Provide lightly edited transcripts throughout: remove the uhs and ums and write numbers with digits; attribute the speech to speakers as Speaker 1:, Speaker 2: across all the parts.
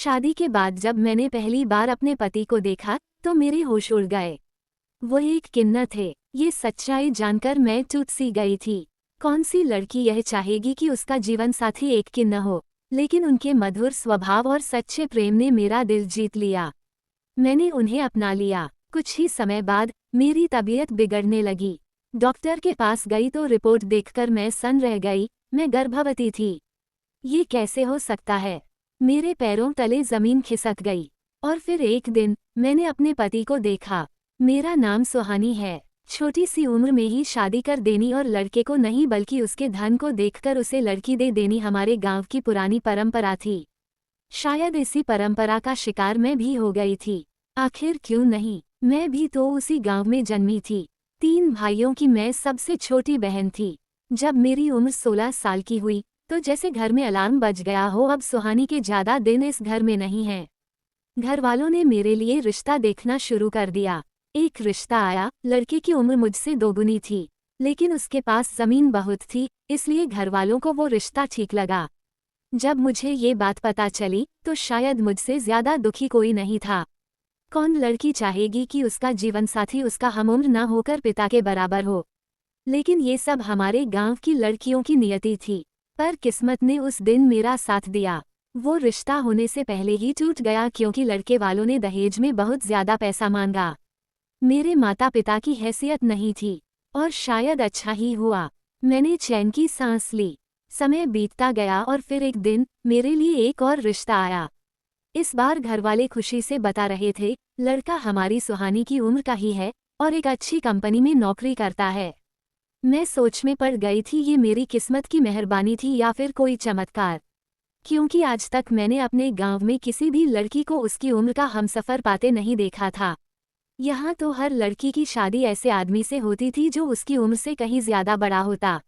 Speaker 1: शादी के बाद जब मैंने पहली बार अपने पति को देखा तो मेरे होश उड़ गए। वो एक किन्नर थे। ये सच्चाई जानकर मैं टूट सी गई थी। कौन सी लड़की यह चाहेगी कि उसका जीवन साथी एक किन्नर हो, लेकिन उनके मधुर स्वभाव और सच्चे प्रेम ने मेरा दिल जीत लिया। मैंने उन्हें अपना लिया। कुछ ही समय बाद मेरी तबीयत बिगड़ने लगी। डॉक्टर के पास गई तो रिपोर्ट देखकर मैं सन्न रह गई। मैं गर्भवती थी। ये कैसे हो सकता है? मेरे पैरों तले जमीन खिसक गई। और फिर एक दिन मैंने अपने पति को देखा। मेरा नाम सुहानी है। छोटी सी उम्र में ही शादी कर देनी और लड़के को नहीं बल्कि उसके धन को देखकर उसे लड़की दे देनी हमारे गांव की पुरानी परंपरा थी। शायद इसी परंपरा का शिकार मैं भी हो गई थी। आखिर क्यों नहीं, मैं भी तो उसी गांव में जन्मी थी। 3 भाइयों की मैं सबसे छोटी बहन थी। जब मेरी उम्र 16 साल की हुई तो जैसे घर में अलार्म बज गया हो, अब सुहानी के ज्यादा दिन इस घर में नहीं हैं। घर वालों ने मेरे लिए रिश्ता देखना शुरू कर दिया। एक रिश्ता आया। लड़के की उम्र मुझसे दोगुनी थी, लेकिन उसके पास जमीन बहुत थी, इसलिए घर वालों को वो रिश्ता ठीक लगा। जब मुझे ये बात पता चली तो शायद मुझसे ज्यादा दुखी कोई नहीं था। कौन लड़की चाहेगी कि उसका जीवनसाथी उसका हमउम्र न होकर पिता के बराबर हो? लेकिन ये सब हमारे गांव की लड़कियों की नियति थी। पर किस्मत ने उस दिन मेरा साथ दिया। वो रिश्ता होने से पहले ही टूट गया क्योंकि लड़के वालों ने दहेज में बहुत ज्यादा पैसा मांगा। मेरे माता पिता की हैसियत नहीं थी, और शायद अच्छा ही हुआ। मैंने चैन की सांस ली। समय बीतता गया और फिर एक दिन मेरे लिए एक और रिश्ता आया। इस बार घरवाले खुशी से बता रहे थे, लड़का हमारी सुहानी की उम्र का ही है और एक अच्छी कंपनी में नौकरी करता है। मैं सोच में पड़ गई थी, ये मेरी किस्मत की मेहरबानी थी या फिर कोई चमत्कार। क्योंकि आज तक मैंने अपने गांव में किसी भी लड़की को उसकी उम्र का हमसफर पाते नहीं देखा था। यहाँ तो हर लड़की की शादी ऐसे आदमी से होती थी जो उसकी उम्र से कहीं ज्यादा बड़ा होता।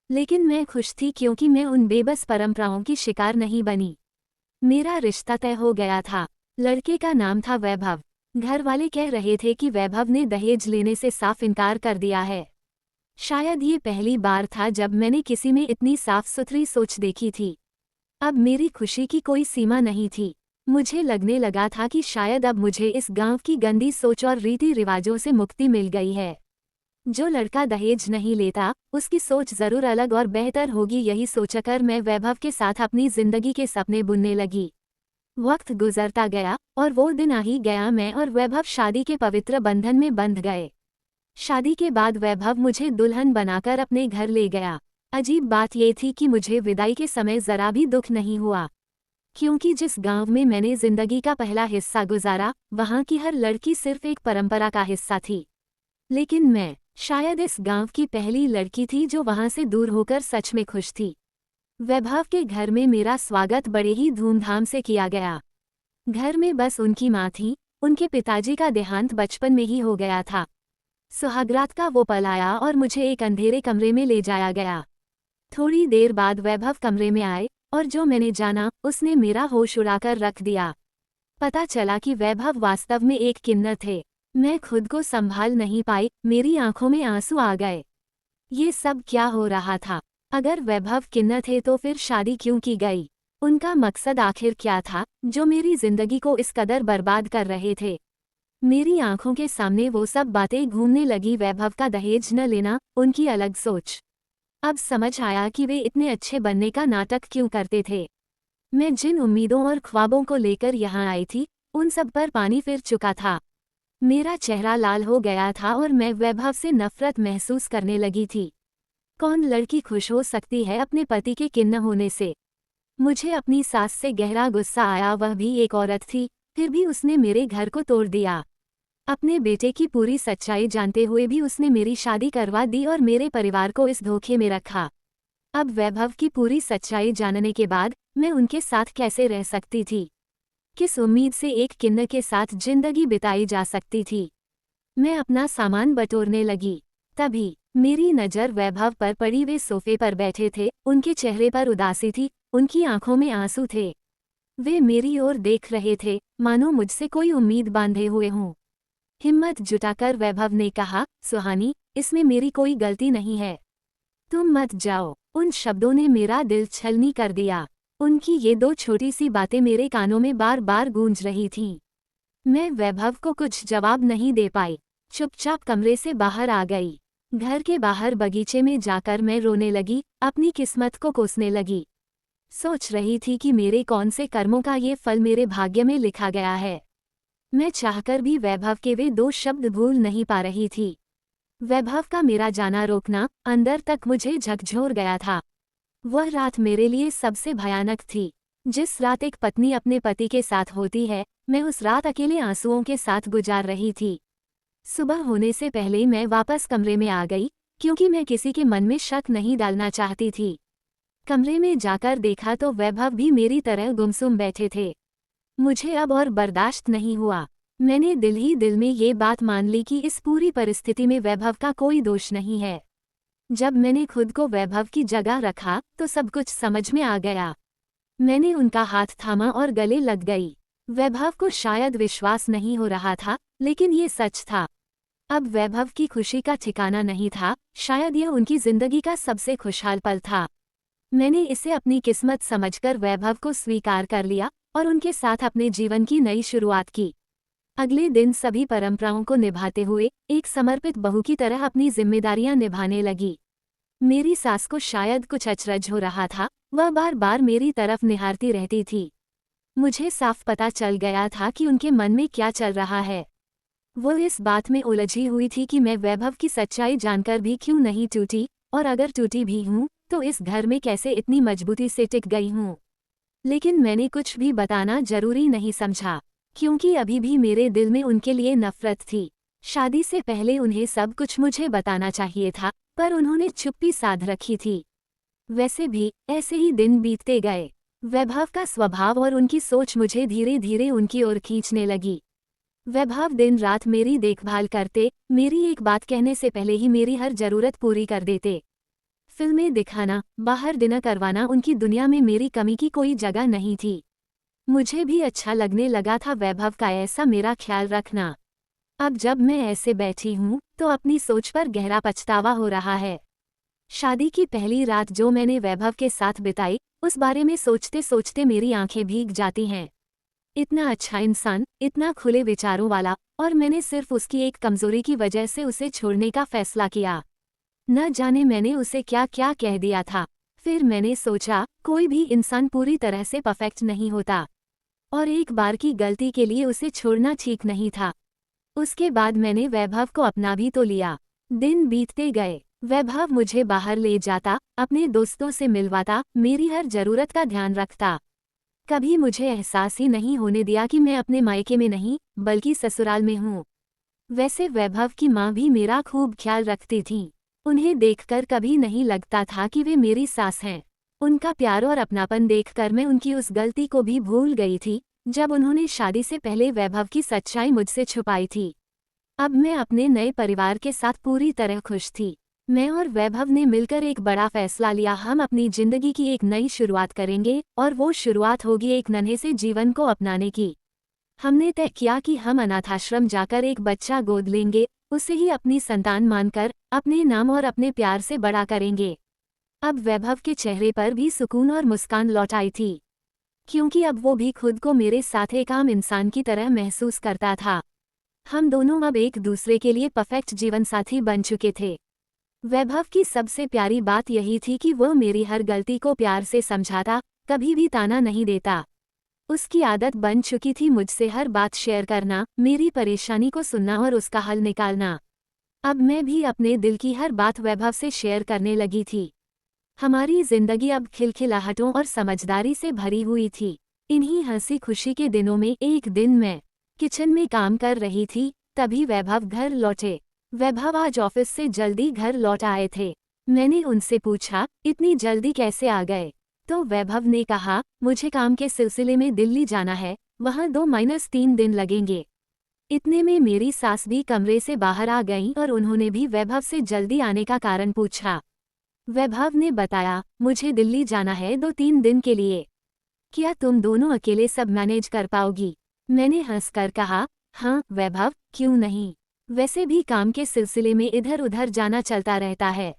Speaker 1: लेकिन मैं खुश थी क्योंकि मैं उन बेबस परंपराओं की शिकार नहीं बनी। मेरा रिश्ता तय हो गया था। लड़के का नाम था वैभव। घर वाले कह रहे थे कि वैभव ने दहेज लेने से साफ इनकार कर दिया है। शायद ये पहली बार था जब मैंने किसी में इतनी साफ सुथरी सोच देखी थी। अब मेरी खुशी की कोई सीमा नहीं थी। मुझे लगने लगा था कि शायद अब मुझे इस गांव की गंदी सोच और रीति रिवाजों से मुक्ति मिल गई है। जो लड़का दहेज नहीं लेता उसकी सोच जरूर अलग और बेहतर होगी, यही सोचकर मैं वैभव के साथ अपनी जिंदगी के सपने बुनने लगी। वक्त गुजरता गया और वो दिन आ ही गया। मैं और वैभव शादी के पवित्र बंधन में बंध गए। शादी के बाद वैभव मुझे दुल्हन बनाकर अपने घर ले गया। अजीब बात यह थी कि मुझे विदाई के समय जरा भी दुख नहीं हुआ, क्योंकि जिस गांव में मैंने जिंदगी का पहला हिस्सा गुजारा वहां की हर लड़की सिर्फ एक परंपरा का हिस्सा थी। लेकिन मैं शायद इस गांव की पहली लड़की थी जो वहां से दूर होकर सच में खुश थी। वैभव के घर में मेरा स्वागत बड़े ही धूमधाम से किया गया। घर में बस उनकी माँ थी। उनके पिताजी का देहांत बचपन में ही हो गया था। सुहागरात का वो पल आया और मुझे एक अंधेरे कमरे में ले जाया गया। थोड़ी देर बाद वैभव कमरे में आए और जो मैंने जाना उसने मेरा होश उड़ाकर रख दिया। पता चला कि वैभव वास्तव में एक किन्नर थे। मैं खुद को संभाल नहीं पाई, मेरी आंखों में आंसू आ गए। ये सब क्या हो रहा था? अगर वैभव किन्नर थे तो फिर शादी क्यों की गई? उनका मकसद आखिर क्या था जो मेरी जिंदगी को इस कदर बर्बाद कर रहे थे? मेरी आंखों के सामने वो सब बातें घूमने लगी। वैभव का दहेज न लेना, उनकी अलग सोच। अब समझ आया कि वे इतने अच्छे बनने का नाटक क्यों करते थे। मैं जिन उम्मीदों और ख्वाबों को लेकर यहाँ आई थी उन सब पर पानी फिर चुका था। मेरा चेहरा लाल हो गया था और मैं वैभव से नफरत महसूस करने लगी थी। कौन लड़की खुश हो सकती है अपने पति के किन्नर होने से? मुझे अपनी सास से गहरा गुस्सा आया। वह भी एक औरत थी, फिर भी उसने मेरे घर को तोड़ दिया। अपने बेटे की पूरी सच्चाई जानते हुए भी उसने मेरी शादी करवा दी और मेरे परिवार को इस धोखे में रखा। अब वैभव की पूरी सच्चाई जानने के बाद मैं उनके साथ कैसे रह सकती थी? किस उम्मीद से एक किन्नर के साथ जिंदगी बिताई जा सकती थी? मैं अपना सामान बटोरने लगी। तभी मेरी नज़र वैभव पर पड़ी। वे सोफे पर बैठे थे। उनके चेहरे पर उदासी थी, उनकी आंखों में आंसू थे। वे मेरी ओर देख रहे थे मानो मुझसे कोई उम्मीद बांधे हुए हों। हिम्मत जुटाकर वैभव ने कहा, सुहानी, इसमें मेरी कोई गलती नहीं है। तुम मत जाओ। उन शब्दों ने मेरा दिल छलनी कर दिया। उनकी ये दो छोटी सी बातें मेरे कानों में बार बार गूंज रही थीं। मैं वैभव को कुछ जवाब नहीं दे पाई, चुपचाप कमरे से बाहर आ गई। घर के बाहर बगीचे में जाकर मैं रोने लगी, अपनी किस्मत को कोसने लगी। सोच रही थी कि मेरे कौन से कर्मों का ये फल मेरे भाग्य में लिखा गया है। मैं चाहकर भी वैभव के वे दो शब्द भूल नहीं पा रही थी। वैभव का मेरा जाना रोकना अंदर तक मुझे झकझोर गया था। वह रात मेरे लिए सबसे भयानक थी। जिस रात एक पत्नी अपने पति के साथ होती है, मैं उस रात अकेले आंसुओं के साथ गुजार रही थी। सुबह होने से पहले मैं वापस कमरे में आ गई, क्योंकि मैं किसी के मन में शक नहीं डालना चाहती थी। कमरे में जाकर देखा तो वैभव भी मेरी तरह गुमसुम बैठे थे। मुझे अब और बर्दाश्त नहीं हुआ। मैंने दिल ही दिल में ये बात मान ली कि इस पूरी परिस्थिति में वैभव का कोई दोष नहीं है। जब मैंने खुद को वैभव की जगह रखा तो सब कुछ समझ में आ गया। मैंने उनका हाथ थामा और गले लग गई। वैभव को शायद विश्वास नहीं हो रहा था, लेकिन ये सच था। अब वैभव की खुशी का ठिकाना नहीं था, शायद यह उनकी जिंदगी का सबसे खुशहाल पल था। मैंने इसे अपनी किस्मत समझकर वैभव को स्वीकार कर लिया और उनके साथ अपने जीवन की नई शुरुआत की। अगले दिन सभी परंपराओं को निभाते हुए एक समर्पित बहू की तरह अपनी जिम्मेदारियां निभाने लगी। मेरी सास को शायद कुछ अचरज हो रहा था, वह बार बार मेरी तरफ निहारती रहती थी। मुझे साफ पता चल गया था कि उनके मन में क्या चल रहा है। वो इस बात में उलझी हुई थी कि मैं वैभव की सच्चाई जानकर भी क्यों नहीं टूटी, और अगर टूटी भी हूँ तो इस घर में कैसे इतनी मजबूती से टिक गई हूँ। लेकिन मैंने कुछ भी बताना जरूरी नहीं समझा, क्योंकि अभी भी मेरे दिल में उनके लिए नफरत थी। शादी से पहले उन्हें सब कुछ मुझे बताना चाहिए था, पर उन्होंने चुप्पी साध रखी थी। वैसे भी ऐसे ही दिन बीतते गए। वैभव का स्वभाव और उनकी सोच मुझे धीरे धीरे उनकी ओर खींचने लगी। वैभव दिन रात मेरी देखभाल करते, मेरी एक बात कहने से पहले ही मेरी हर जरूरत पूरी कर देते। फिल्में दिखाना, बाहर डिनर करवाना, उनकी दुनिया में मेरी कमी की कोई जगह नहीं थी। मुझे भी अच्छा लगने लगा था वैभव का ऐसा मेरा ख्याल रखना। अब जब मैं ऐसे बैठी हूँ तो अपनी सोच पर गहरा पछतावा हो रहा है। शादी की पहली रात जो मैंने वैभव के साथ बिताई, उस बारे में सोचते सोचते मेरी आंखें भीग जाती हैं। इतना अच्छा इंसान, इतना खुले विचारों वाला, और मैंने सिर्फ उसकी एक कमजोरी की वजह से उसे छोड़ने का फैसला किया। न जाने मैंने उसे क्या क्या कह दिया था। फिर मैंने सोचा, कोई भी इंसान पूरी तरह से परफेक्ट नहीं होता, और एक बार की गलती के लिए उसे छोड़ना ठीक नहीं था। उसके बाद मैंने वैभव को अपना भी तो लिया। दिन बीतते गए। वैभव मुझे बाहर ले जाता, अपने दोस्तों से मिलवाता, मेरी हर जरूरत का ध्यान रखता। कभी मुझे एहसास ही नहीं होने दिया कि मैं अपने मायके में नहीं, बल्कि ससुराल में हूँ। वैसे वैभव की माँ भी मेरा खूब ख्याल रखती थीं। उन्हें देखकर कभी नहीं लगता था कि वे मेरी सास हैं। उनका प्यार और अपनापन देखकर मैं उनकी उस गलती को भी भूल गई थी, जब उन्होंने शादी से पहले वैभव की सच्चाई मुझसे छुपाई थी। अब मैं अपने नए परिवार के साथ पूरी तरह खुश थी। मैं और वैभव ने मिलकर एक बड़ा फैसला लिया। हम अपनी जिंदगी की एक नई शुरुआत करेंगे, और वो शुरुआत होगी एक नन्हे से जीवन को अपनाने की। हमने तय किया कि हम अनाथाश्रम जाकर एक बच्चा गोद लेंगे, उसे ही अपनी संतान मानकर अपने नाम और अपने प्यार से बड़ा करेंगे। अब वैभव के चेहरे पर भी सुकून और मुस्कान लौट आई थी, क्योंकि अब वो भी खुद को मेरे साथ एक आम इंसान की तरह महसूस करता था। हम दोनों अब एक दूसरे के लिए परफेक्ट जीवनसाथी बन चुके थे। वैभव की सबसे प्यारी बात यही थी कि वह मेरी हर गलती को प्यार से समझाता, कभी भी ताना नहीं देता। उसकी आदत बन चुकी थी मुझसे हर बात शेयर करना, मेरी परेशानी को सुनना और उसका हल निकालना। अब मैं भी अपने दिल की हर बात वैभव से शेयर करने लगी थी। हमारी जिंदगी अब खिलखिलाहटों और समझदारी से भरी हुई थी। इन्हीं हंसी खुशी के दिनों में एक दिन मैं किचन में काम कर रही थी, तभी वैभव घर लौटे। वैभव आज ऑफिस से जल्दी घर लौट आए थे। मैंने उनसे पूछा, इतनी जल्दी कैसे आ गए? तो वैभव ने कहा, मुझे काम के सिलसिले में दिल्ली जाना है, वहाँ 2-3 दिन लगेंगे। इतने में मेरी सास भी कमरे से बाहर आ गईं और उन्होंने भी वैभव से जल्दी आने का कारण पूछा। वैभव ने बताया, मुझे दिल्ली जाना है 2-3 दिन के लिए। क्या तुम दोनों अकेले सब मैनेज कर पाओगी? मैंने हंसकर कहा, हाँ वैभव, क्यों नहीं। वैसे भी काम के सिलसिले में इधर उधर जाना चलता रहता है।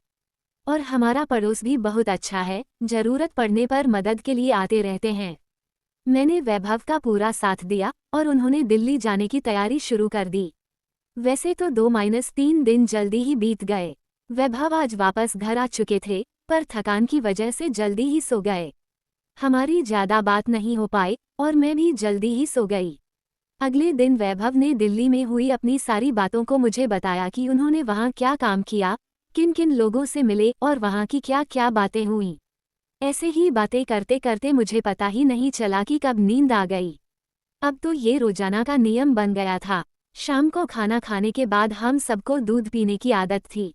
Speaker 1: और हमारा पड़ोस भी बहुत अच्छा है, जरूरत पड़ने पर मदद के लिए आते रहते हैं। मैंने वैभव का पूरा साथ दिया और उन्होंने दिल्ली जाने की तैयारी शुरू कर दी। वैसे तो 2-3 दिन जल्दी ही बीत गए। वैभव आज वापस घर आ चुके थे, पर थकान की वजह से जल्दी ही सो गए। हमारी ज्यादा बात नहीं हो पाई और मैं भी जल्दी ही सो गई। अगले दिन वैभव ने दिल्ली में हुई अपनी सारी बातों को मुझे बताया कि उन्होंने वहाँ क्या काम किया, किन किन लोगों से मिले और वहाँ की क्या क्या बातें हुईं। ऐसे ही बातें करते करते मुझे पता ही नहीं चला कि कब नींद आ गई। अब तो ये रोजाना का नियम बन गया था। शाम को खाना खाने के बाद हम सबको दूध पीने की आदत थी।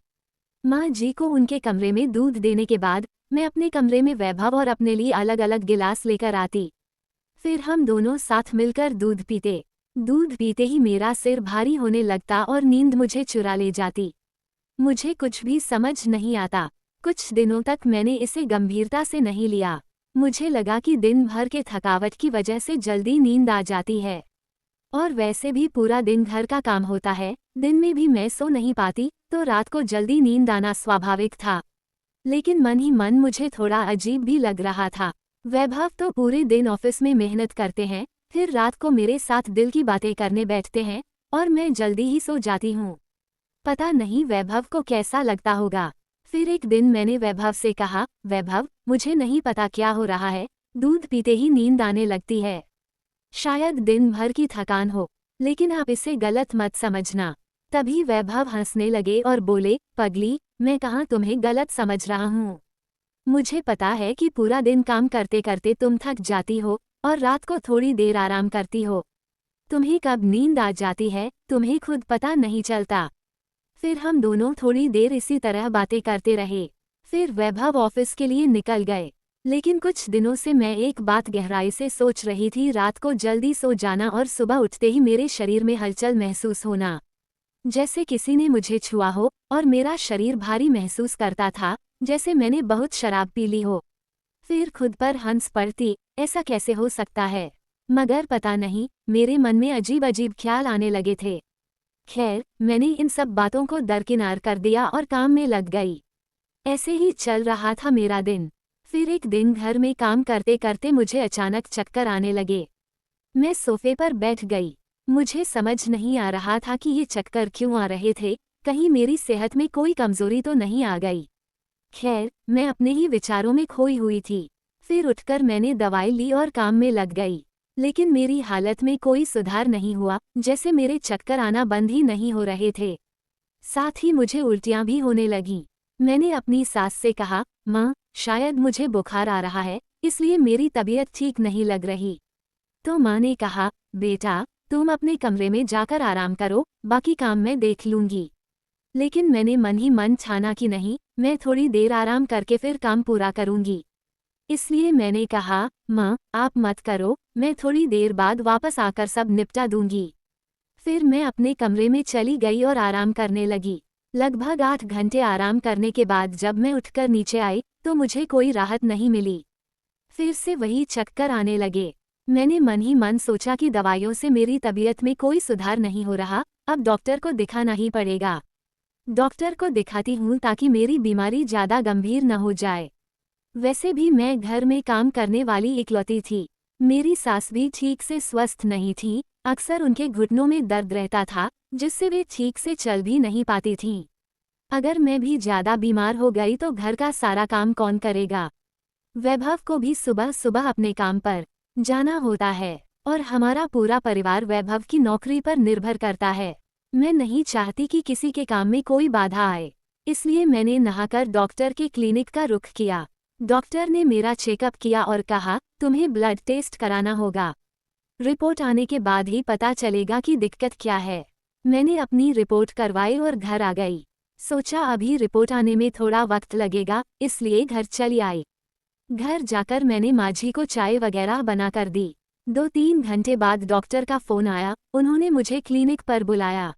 Speaker 1: माँ जी को उनके कमरे में दूध देने के बाद मैं अपने कमरे में वैभव और अपने लिए अलग अलग गिलास लेकर आती। फिर हम दोनों साथ मिलकर दूध पीते। दूध पीते ही मेरा सिर भारी होने लगता और नींद मुझे चुरा ले जाती। मुझे कुछ भी समझ नहीं आता। कुछ दिनों तक मैंने इसे गंभीरता से नहीं लिया। मुझे लगा कि दिन भर के थकावट की वजह से जल्दी नींद आ जाती है। और वैसे भी पूरा दिन घर का काम होता है, दिन में भी मैं सो नहीं पाती, तो रात को जल्दी नींद आना स्वाभाविक था। लेकिन मन ही मन मुझे थोड़ा अजीब भी लग रहा था। वैभव तो पूरे दिन ऑफिस में मेहनत करते हैं, फिर रात को मेरे साथ दिल की बातें करने बैठते हैं और मैं जल्दी ही सो जाती हूँ। पता नहीं वैभव को कैसा लगता होगा। फिर एक दिन मैंने वैभव से कहा, वैभव, मुझे नहीं पता क्या हो रहा है, दूध पीते ही नींद आने लगती है। शायद दिन भर की थकान हो, लेकिन आप इसे गलत मत समझना। तभी वैभव हंसने लगे और बोले, पगली, मैं कहाँ तुम्हें गलत समझ रहा हूँ। मुझे पता है कि पूरा दिन काम करते करते तुम थक जाती हो और रात को थोड़ी देर आराम करती हो। तुम्हें कब नींद आ जाती है, तुम्हें खुद पता नहीं चलता। फिर हम दोनों थोड़ी देर इसी तरह बातें करते रहे। फिर वैभव ऑफिस के लिए निकल गए। लेकिन कुछ दिनों से मैं एक बात गहराई से सोच रही थी, रात को जल्दी सो जाना और सुबह उठते ही मेरे शरीर में हलचल महसूस होना, जैसे किसी ने मुझे छुआ हो और मेरा शरीर भारी महसूस करता था, जैसे मैंने बहुत शराब पी ली हो। फिर खुद पर हंस पड़ती, ऐसा कैसे हो सकता है। मगर पता नहीं, मेरे मन में अजीब अजीब ख्याल आने लगे थे। खैर, मैंने इन सब बातों को दरकिनार कर दिया और काम में लग गई। ऐसे ही चल रहा था मेरा दिन। फिर एक दिन घर में काम करते करते मुझे अचानक चक्कर आने लगे। मैं सोफे पर बैठ गई। मुझे समझ नहीं आ रहा था कि ये चक्कर क्यों आ रहे थे, कहीं मेरी सेहत में कोई कमजोरी तो नहीं आ गई। खैर, मैं अपने ही विचारों में खोई हुई थी। फिर उठकर मैंने दवाई ली और काम में लग गई। लेकिन मेरी हालत में कोई सुधार नहीं हुआ, जैसे मेरे चक्कर आना बंद ही नहीं हो रहे थे। साथ ही मुझे उल्टियां भी होने लगीं। मैंने अपनी सास से कहा, माँ, शायद मुझे बुखार आ रहा है, इसलिए मेरी तबीयत ठीक नहीं लग रही। तो माँ ने कहा, बेटा, तुम अपने कमरे में जाकर आराम करो, बाकी काम मैं देख लूंगी। लेकिन मैंने मन ही मन ठाना कि नहीं, मैं थोड़ी देर आराम करके फिर काम पूरा करूंगी। इसलिए मैंने कहा, माँ, आप मत करो, मैं थोड़ी देर बाद वापस आकर सब निपटा दूंगी। फिर मैं अपने कमरे में चली गई और आराम करने लगी। लगभग 8 घंटे आराम करने के बाद जब मैं उठकर नीचे आई, तो मुझे कोई राहत नहीं मिली। फिर से वही चक्कर आने लगे। मैंने मन ही मन सोचा कि दवाइयों से मेरी तबीयत में कोई सुधार नहीं हो रहा, अब डॉक्टर को दिखाना ही पड़ेगा। डॉक्टर को दिखाती हूँ ताकि मेरी बीमारी ज़्यादा गंभीर न हो जाए। वैसे भी मैं घर में काम करने वाली इकलौती थी। मेरी सास भी ठीक से स्वस्थ नहीं थी, अक्सर उनके घुटनों में दर्द रहता था, जिससे वे ठीक से चल भी नहीं पाती थीं। अगर मैं भी ज़्यादा बीमार हो गई तो घर का सारा काम कौन करेगा। वैभव को भी सुबह सुबह अपने काम पर जाना होता है और हमारा पूरा परिवार वैभव की नौकरी पर निर्भर करता है। मैं नहीं चाहती कि किसी के काम में कोई बाधा आए, इसलिए मैंने नहाकर डॉक्टर के क्लिनिक का रुख किया। डॉक्टर ने मेरा चेकअप किया और कहा, तुम्हें ब्लड टेस्ट कराना होगा। रिपोर्ट आने के बाद ही पता चलेगा कि दिक्कत क्या है। मैंने अपनी रिपोर्ट करवाई और घर आ गई। सोचा अभी रिपोर्ट आने में थोड़ा वक्त लगेगा, इसलिए घर चली आई। घर जाकर मैंने माँ जी को चाय वगैरह बनाकर दी। 2-3 घंटे बाद डॉक्टर का फ़ोन आया, उन्होंने मुझे क्लिनिक पर बुलाया।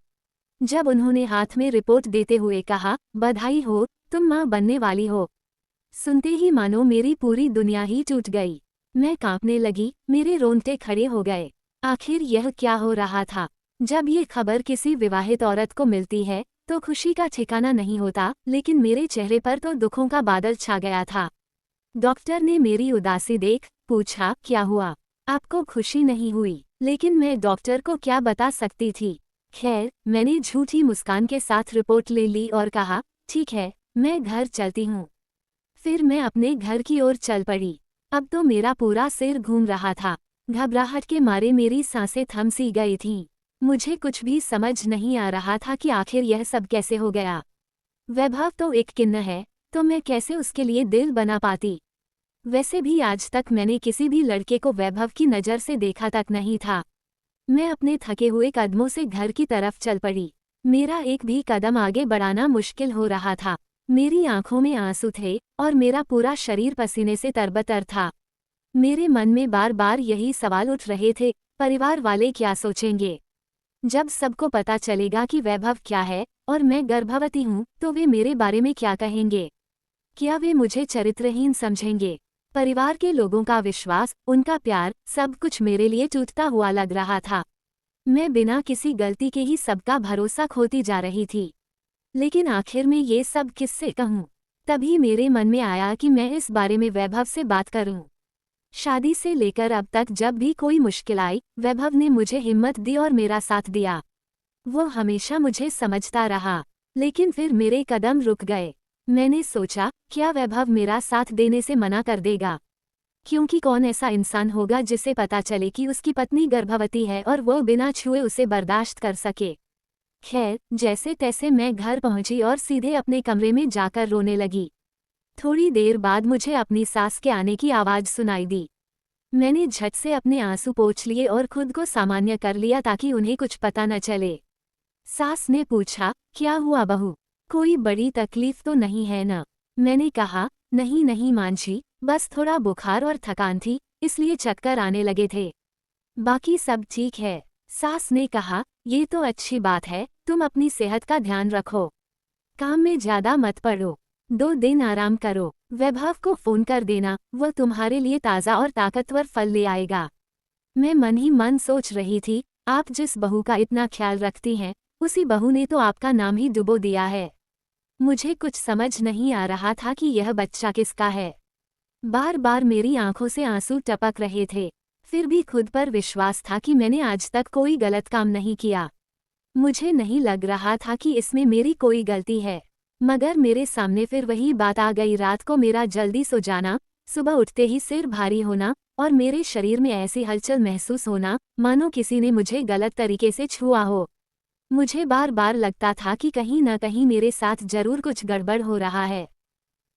Speaker 1: जब उन्होंने हाथ में रिपोर्ट देते हुए कहा, बधाई हो, तुम माँ बनने वाली हो, सुनते ही मानो मेरी पूरी दुनिया ही टूट गई। मैं कांपने लगी, मेरे रोंगटे खड़े हो गए। आखिर यह क्या हो रहा था। जब ये खबर किसी विवाहित औरत को मिलती है तो खुशी का ठिकाना नहीं होता, लेकिन मेरे चेहरे पर तो दुखों का बादल छा गया था। डॉक्टर ने मेरी उदासी देख पूछा, क्या हुआ? आपको खुशी नहीं हुई? लेकिन मैं डॉक्टर को क्या बता सकती थी। खैर, मैंने झूठी मुस्कान के साथ रिपोर्ट ले ली और कहा, ठीक है, मैं घर चलती हूँ। फिर मैं अपने घर की ओर चल पड़ी। अब तो मेरा पूरा सिर घूम रहा था। घबराहट के मारे मेरी सांसें थम सी गई थीं। मुझे कुछ भी समझ नहीं आ रहा था कि आखिर यह सब कैसे हो गया। वैभव तो एक किन्नर है, तो मैं कैसे उसके लिए दिल बना पाती। वैसे भी आज तक मैंने किसी भी लड़के को वैभव की नज़र से देखा तक नहीं था। मैं अपने थके हुए कदमों से घर की तरफ चल पड़ी। मेरा एक भी कदम आगे बढ़ाना मुश्किल हो रहा था। मेरी आंखों में आंसू थे और मेरा पूरा शरीर पसीने से तरबतर था। मेरे मन में बार बार यही सवाल उठ रहे थे, परिवार वाले क्या सोचेंगे? जब सबको पता चलेगा कि वैभव क्या है और मैं गर्भवती हूँ, तो वे मेरे बारे में क्या कहेंगे? क्या वे मुझे चरित्रहीन समझेंगे? परिवार के लोगों का विश्वास, उनका प्यार, सब कुछ मेरे लिए टूटता हुआ लग रहा था। मैं बिना किसी गलती के ही सबका भरोसा खोती जा रही थी। लेकिन आखिर में ये सब किससे कहूँ? तभी मेरे मन में आया कि मैं इस बारे में वैभव से बात करूं। शादी से लेकर अब तक जब भी कोई मुश्किल आई, वैभव ने मुझे हिम्मत दी और मेरा साथ दिया। वो हमेशा मुझे समझता रहा। लेकिन फिर मेरे कदम रुक गए। मैंने सोचा, क्या वैभव मेरा साथ देने से मना कर देगा? क्योंकि कौन ऐसा इंसान होगा जिसे पता चले कि उसकी पत्नी गर्भवती है और वो बिना छुए उसे बर्दाश्त कर सके। खैर, जैसे तैसे मैं घर पहुंची और सीधे अपने कमरे में जाकर रोने लगी। थोड़ी देर बाद मुझे अपनी सास के आने की आवाज़ सुनाई दी। मैंने झट से अपने आंसू पोंछ लिए और खुद को सामान्य कर लिया ताकि उन्हें कुछ पता न चले। सास ने पूछा, क्या हुआ बहू? कोई बड़ी तकलीफ तो नहीं है न? मैंने कहा, नहीं नहीं मांझी, बस थोड़ा बुखार और थकान थी, इसलिए चक्कर आने लगे थे। बाकी सब ठीक है। सास ने कहा, ये तो अच्छी बात है, तुम अपनी सेहत का ध्यान रखो। काम में ज्यादा मत पड़ो। 2 दिन आराम करो। वैभव को फोन कर देना, वह तुम्हारे लिए ताज़ा और ताकतवर फल ले आएगा। मैं मन ही मन सोच रही थी, आप जिस बहू का इतना ख्याल रखती हैं, उसी बहू ने तो आपका नाम ही डुबो दिया है। मुझे कुछ समझ नहीं आ रहा था कि यह बच्चा किसका है। बार बार मेरी आंखों से आंसू टपक रहे थे। फिर भी खुद पर विश्वास था कि मैंने आज तक कोई गलत काम नहीं किया। मुझे नहीं लग रहा था कि इसमें मेरी कोई गलती है। मगर मेरे सामने फिर वही बात आ गई। रात को मेरा जल्दी सो जाना, सुबह उठते ही सिर भारी होना और मेरे शरीर में ऐसी हलचल महसूस होना मानो किसी ने मुझे गलत तरीके से छुआ हो। मुझे बार बार लगता था कि कहीं न कहीं मेरे साथ जरूर कुछ गड़बड़ हो रहा है।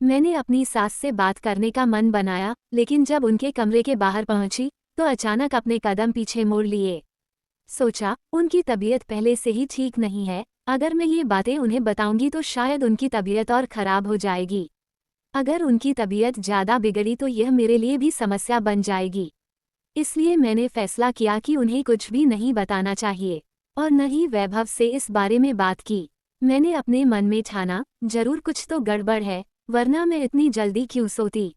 Speaker 1: मैंने अपनी सास से बात करने का मन बनाया, लेकिन जब उनके कमरे के बाहर पहुंची तो अचानक अपने कदम पीछे मोड़ लिए। सोचा, उनकी तबीयत पहले से ही ठीक नहीं है, अगर मैं ये बातें उन्हें बताऊंगी तो शायद उनकी तबीयत और खराब हो जाएगी। अगर उनकी तबीयत ज़्यादा बिगड़ी तो यह मेरे लिए भी समस्या बन जाएगी। इसलिए मैंने फैसला किया कि उन्हें कुछ भी नहीं बताना चाहिए और न ही वैभव से इस बारे में बात की। मैंने अपने मन में ठाना, जरूर कुछ तो गड़बड़ है, वरना मैं इतनी जल्दी क्यों सोती।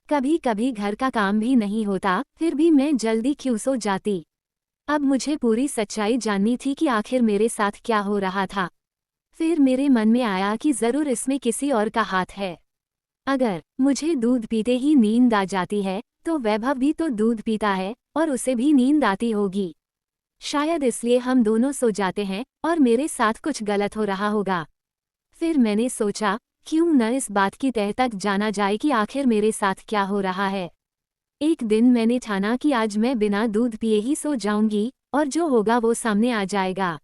Speaker 1: कभी कभी घर का काम भी नहीं होता, फिर भी मैं जल्दी क्यों सो जाती। अब मुझे पूरी सच्चाई जाननी थी कि आखिर मेरे साथ क्या हो रहा था। फिर मेरे मन में आया कि जरूर इसमें किसी और का हाथ है। अगर मुझे दूध पीते ही नींद आ जाती है, तो वैभव भी तो दूध पीता है और उसे भी नींद आती होगी। शायद इसलिए हम दोनों सो जाते हैं और मेरे साथ कुछ गलत हो रहा होगा। फिर मैंने सोचा, क्यों न इस बात की तह तक जाना जाए कि आखिर मेरे साथ क्या हो रहा है। एक दिन मैंने ठाना कि आज मैं बिना दूध पिए ही सो जाऊंगी और जो होगा वो सामने आ जाएगा।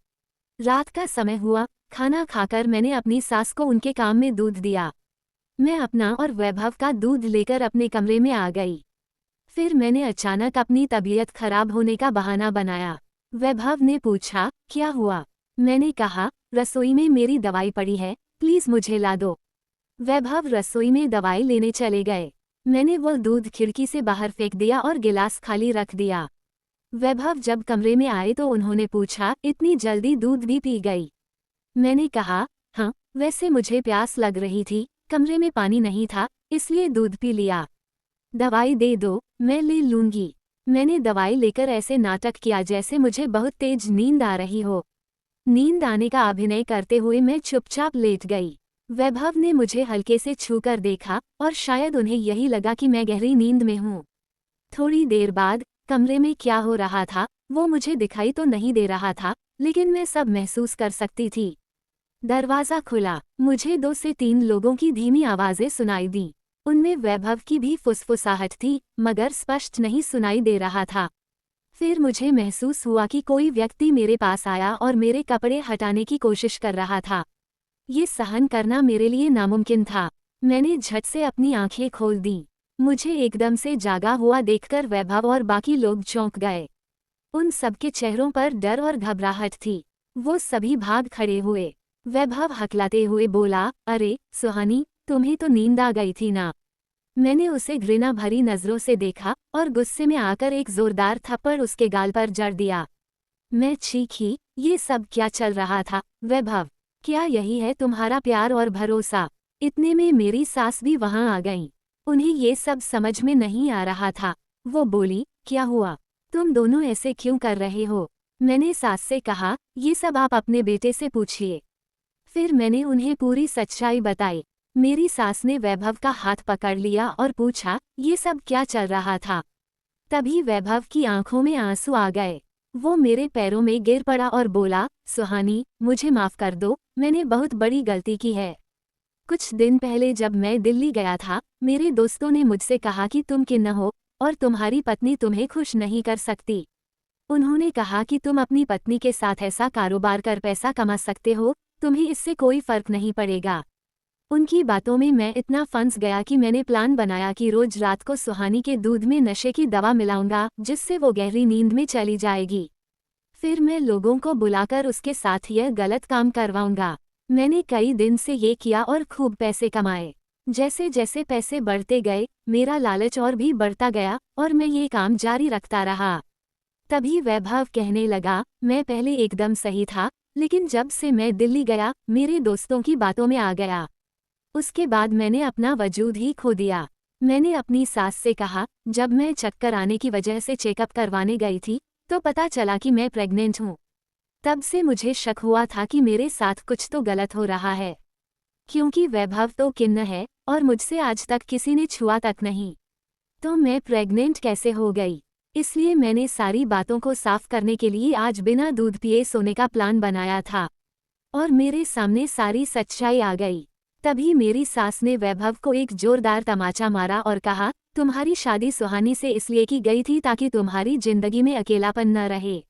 Speaker 1: रात का समय हुआ, खाना खाकर मैंने अपनी सास को उनके काम में दूध दिया। मैं अपना और वैभव का दूध लेकर अपने कमरे में आ गई। फिर मैंने अचानक अपनी तबीयत खराब होने का बहाना बनाया। वैभव ने पूछा, क्या हुआ? मैंने कहा, रसोई में मेरी दवाई पड़ी है, प्लीज मुझे ला दो। वैभव रसोई में दवाई लेने चले गए। मैंने वह दूध खिड़की से बाहर फेंक दिया और गिलास खाली रख दिया। वैभव जब कमरे में आए तो उन्होंने पूछा, इतनी जल्दी दूध भी पी गई? मैंने कहा, हाँ, वैसे मुझे प्यास लग रही थी, कमरे में पानी नहीं था, इसलिए दूध पी लिया। दवाई दे दो, मैं ले लूंगी। मैंने दवाई लेकर ऐसे नाटक किया जैसे मुझे बहुत तेज नींद आ रही हो। नींद आने का अभिनय करते हुए मैं चुपचाप लेट गई। वैभव ने मुझे हल्के से छूकर देखा और शायद उन्हें यही लगा कि मैं गहरी नींद में हूँ। थोड़ी देर बाद कमरे में क्या हो रहा था वो मुझे दिखाई तो नहीं दे रहा था, लेकिन मैं सब महसूस कर सकती थी। दरवाज़ा खुला, मुझे 2 से 3 लोगों की धीमी आवाज़ें सुनाई दी। उनमें वैभव की भी फुसफुसाहट थी, मगर स्पष्ट नहीं सुनाई दे रहा था। फिर मुझे महसूस हुआ कि कोई व्यक्ति मेरे पास आया और मेरे कपड़े हटाने की कोशिश कर रहा था। ये सहन करना मेरे लिए नामुमकिन था। मैंने झट से अपनी आंखें खोल दी। मुझे एकदम से जागा हुआ देखकर वैभव और बाकी लोग चौंक गए। उन सबके चेहरों पर डर और घबराहट थी। वो सभी भाग खड़े हुए। वैभव हकलाते हुए बोला, अरे सुहानी, तुम्हें तो नींद आ गई थी ना। मैंने उसे घृणा भरी नजरों से देखा और गुस्से में आकर एक जोरदार थप्पड़ उसके गाल पर जड़ दिया। मैं चीखी, ये सब क्या चल रहा था वैभव? क्या यही है तुम्हारा प्यार और भरोसा? इतने में मेरी सास भी वहां आ गईं। उन्हें ये सब समझ में नहीं आ रहा था। वो बोली, क्या हुआ? तुम दोनों ऐसे क्यों कर रहे हो? मैंने सास से कहा, ये सब आप अपने बेटे से पूछिए। फिर मैंने उन्हें पूरी सच्चाई बताई। मेरी सास ने वैभव का हाथ पकड़ लिया और पूछा, ये सब क्या चल रहा था? तभी वैभव की आंखों में आंसू आ गए। वो मेरे पैरों में गिर पड़ा और बोला, सुहानी, मुझे माफ कर दो, मैंने बहुत बड़ी गलती की है। कुछ दिन पहले जब मैं दिल्ली गया था, मेरे दोस्तों ने मुझसे कहा कि तुम किन्नर हो और तुम्हारी पत्नी तुम्हें खुश नहीं कर सकती। उन्होंने कहा कि तुम अपनी पत्नी के साथ ऐसा कारोबार कर पैसा कमा सकते हो, तुम्हें इससे कोई फर्क नहीं पड़ेगा। उनकी बातों में मैं इतना फंस गया कि मैंने प्लान बनाया कि रोज रात को सुहानी के दूध में नशे की दवा मिलाऊंगा, जिससे वो गहरी नींद में चली जाएगी। फिर मैं लोगों को बुलाकर उसके साथ यह गलत काम करवाऊंगा। मैंने कई दिन से ये किया और खूब पैसे कमाए। जैसे जैसे पैसे बढ़ते गए, मेरा लालच और भी बढ़ता गया और मैं ये काम जारी रखता रहा। तभी वैभव कहने लगा, मैं पहले एकदम सही था, लेकिन जब से मैं दिल्ली गया, मेरे दोस्तों की बातों में आ गया। उसके बाद मैंने अपना वजूद ही खो दिया। मैंने अपनी सास से कहा, जब मैं चक्कर आने की वजह से चेकअप करवाने गई थी, तो पता चला कि मैं प्रेग्नेंट हूँ। तब से मुझे शक हुआ था कि मेरे साथ कुछ तो गलत हो रहा है, क्योंकि वैभव तो किन्नर है और मुझसे आज तक किसी ने छुआ तक नहीं। तो मैं प्रेग्नेंट कैसे हो गई? इसलिए मैंने सारी बातों को साफ करने के लिए आज बिना दूध पिए सोने का प्लान बनाया था और मेरे सामने सारी सच्चाई आ गई। तभी मेरी सास ने वैभव को एक जोरदार तमाचा मारा और कहा, तुम्हारी शादी सुहानी से इसलिए की गई थी ताकि तुम्हारी जिंदगी में अकेलापन न रहे,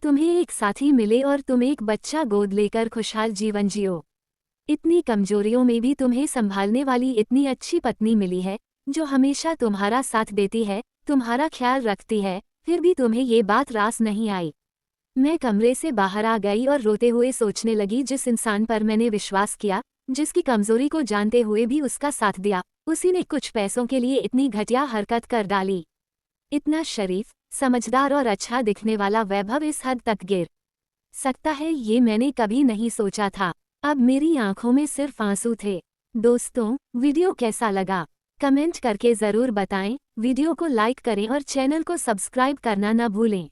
Speaker 1: तुम्हें एक साथी मिले और तुम एक बच्चा गोद लेकर खुशहाल जीवन जियो। इतनी कमजोरियों में भी तुम्हें संभालने वाली इतनी अच्छी पत्नी मिली है, जो हमेशा तुम्हारा साथ देती है, तुम्हारा ख्याल रखती है, फिर भी तुम्हें ये बात रास नहीं आई। मैं कमरे से बाहर आ गई और रोते हुए सोचने लगी, जिस इंसान पर मैंने विश्वास किया, जिसकी कमजोरी को जानते हुए भी उसका साथ दिया, उसी ने कुछ पैसों के लिए इतनी घटिया हरकत कर डाली। इतना शरीफ, समझदार और अच्छा दिखने वाला वैभव इस हद तक गिर सकता है, ये मैंने कभी नहीं सोचा था। अब मेरी आंखों में सिर्फ आंसू थे। दोस्तों, वीडियो कैसा लगा? कमेंट करके ज़रूर बताएं। वीडियो को लाइक करें और चैनल को सब्सक्राइब करना न भूलें।